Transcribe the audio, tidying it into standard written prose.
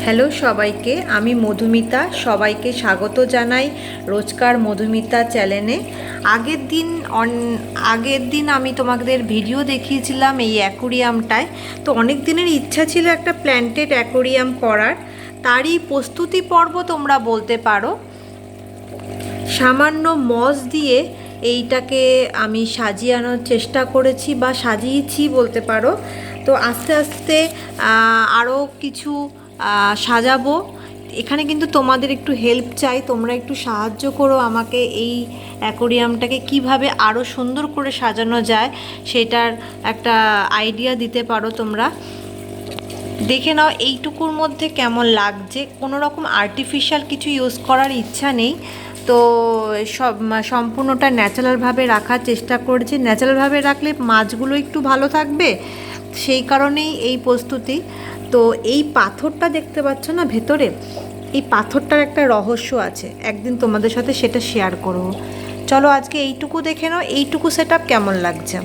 Hello সবাইকে, আমি মধুমিতা। সবাইকে স্বাগত জানাই রোজকার মধুমিতা চ্যানেলে। আগের দিন আমি তোমাদের ভিডিও দেখিয়েছিলাম এই অ্যাকোরিয়ামটায়। তো অনেক দিনের ইচ্ছা ছিল একটা প্ল্যান্টেড অ্যাকোরিয়াম করার, তারই প্রস্তুতি পর্ব তোমরা বলতে পারো। সামান্য মস দিয়ে এইটাকে আমি সাজিয়ে আনার চেষ্টা করেছি বা সাজিয়েছি বলতে পারো। তো আস্তে আস্তে আরও কিছু সাজাবো। এখানে কিন্তু তোমাদের একটু হেল্প চাই, তোমরা একটু সাহায্য করো আমাকে এই অ্যাকোরিয়ামটাকে কিভাবে আরও সুন্দর করে সাজানো যায় সেটার একটা আইডিয়া দিতে পারো তোমরা। দেখে নাও এইটুকুর মধ্যে কেমন লাগছে। কোনো রকম আর্টিফিশিয়াল কিছু ইউজ করার ইচ্ছা নেই, তো সম্পূর্ণটা ন্যাচারালভাবে রাখার চেষ্টা করেছি। ন্যাচারালভাবে রাখলে মাছগুলো একটু ভালো থাকবে, সেই কারণেই এই প্রস্তুতি। তো এই পাথরটা দেখতে পাচ্ছ না ভেতরে, এই পাথরটার একটা রহস্য আছে, একদিন তোমাদের সাথে সেটা শেয়ার করব। চলো আজকে এইটুকু দেখে নাও, এইটুকু সেটআপ কেমন লাগছে।